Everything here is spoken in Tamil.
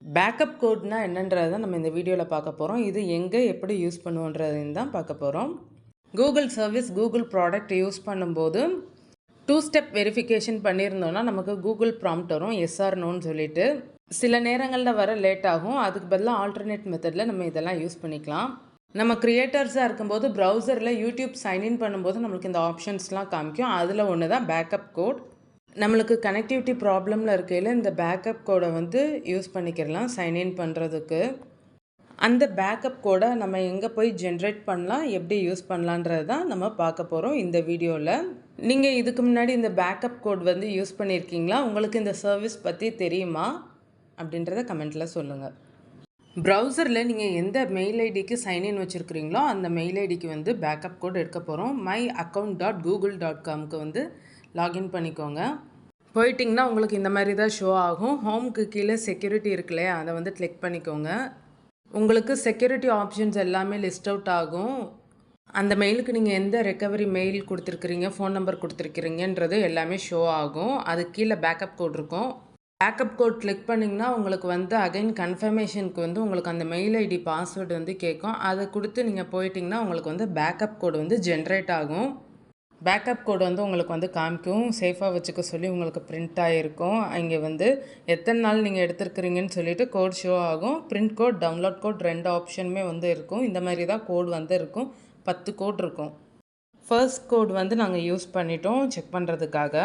பேக்கப் கோட்னா என்னன்றதை நம்ம இந்த வீடியோவில் பார்க்க போகிறோம். இது எங்கே எப்படி யூஸ் பண்ணுவோன்றதையும் தான் பார்க்க போகிறோம். Google service, Google product use பண்ணும்போது 2 ஸ்டெப் வெரிஃபிகேஷன் பண்ணியிருந்தோன்னா நமக்கு கூகுள் ப்ராம்ப்ட் வரும், எஸ் ஆர் நோன்னு சொல்லிட்டு. சில நேரங்களில் வர லேட் ஆகும். அதுக்கு பதிலாக ஆல்டர்னேட் மெத்தடில் நம்ம இதெல்லாம் யூஸ் பண்ணிக்கலாம். நம்ம க்ரியேட்டர்ஸாக இருக்கும்போது ப்ரௌசரில் யூடியூப் சைன்இன் பண்ணும்போது நம்மளுக்கு இந்த ஆப்ஷன்ஸ்லாம் காமிக்கும். அதில் ஒன்று தான் பேக்கப் கோட். நம்மளுக்கு கனெக்டிவிட்டி ப்ராப்ளமில் இருக்கையில் இந்த பேக்கப் கோடை யூஸ் பண்ணிக்கிறலாம் சைன்இன் பண்ணுறதுக்கு. அந்த பேக்கப் கோடை நம்ம எங்கே போய் ஜென்ரேட் பண்ணலாம், எப்படி யூஸ் பண்ணலான்றது தான் நம்ம பார்க்க போகிறோம் இந்த வீடியோவில். நீங்கள் இதுக்கு முன்னாடி இந்த பேக்கப் கோட் யூஸ் பண்ணியிருக்கீங்களா? உங்களுக்கு இந்த சர்வீஸ் பற்றி தெரியுமா அப்படின்றத கமெண்ட்டில் சொல்லுங்கள். ப்ரௌசரில் நீங்கள் எந்த மெயில் ஐடிக்கு சைன்இன் வச்சுருக்கிறீங்களோ அந்த மெயில் ஐடிக்கு பேக்கப் கோட் எடுக்க போகிறோம். myaccount.google.comக்கு லாகின் பண்ணிக்கோங்க. போயிட்டிங்கன்னா உங்களுக்கு இந்த மாதிரி தான் ஷோ ஆகும். ஹோம்க்கு கீழே செக்யூரிட்டி இருக்கு இல்லையா, அதை கிளிக் பண்ணிக்கோங்க. உங்களுக்கு செக்யூரிட்டி ஆப்ஷன்ஸ் எல்லாமே லிஸ்ட் அவுட் ஆகும். அந்த மெயிலுக்கு நீங்கள் எந்த ரெக்கவரி மெயில் கொடுத்துருக்குறீங்க, ஃபோன் நம்பர் கொடுத்துருக்கிறீங்கன்றது எல்லாமே ஷோ ஆகும். அது கீழே பேக்கப் கோட் இருக்கும். பேக்கப் கோட் கிளிக் பண்ணிங்கன்னா உங்களுக்கு அகைன் கன்ஃபர்மேஷனுக்கு உங்களுக்கு அந்த மெயில் ஐடி பாஸ்வேர்டு கேட்கும். அதை கொடுத்து நீங்கள் போயிட்டிங்கன்னா உங்களுக்கு பேக்கப் கோடு ஜென்ரேட் ஆகும். பேக்கப் கோடு உங்களுக்கு காமிக்கும். சேஃபாக வச்சுக்க சொல்லி உங்களுக்கு பிரிண்ட் ஆகிருக்கும். இங்கே எத்தனை நாள் நீங்கள் எடுத்துருக்கிறீங்கன்னு சொல்லிட்டு கோட் ஷோ ஆகும். பிரிண்ட் கோட், டவுன்லோட் கோட் 2 ஆப்ஷனுமே இருக்கும். இந்த மாதிரி தான் கோட் இருக்கும். 10 கோட் இருக்கும். ஃபர்ஸ்ட் கோட் நாங்கள் யூஸ் பண்ணிட்டோம் செக் பண்ணுறதுக்காக.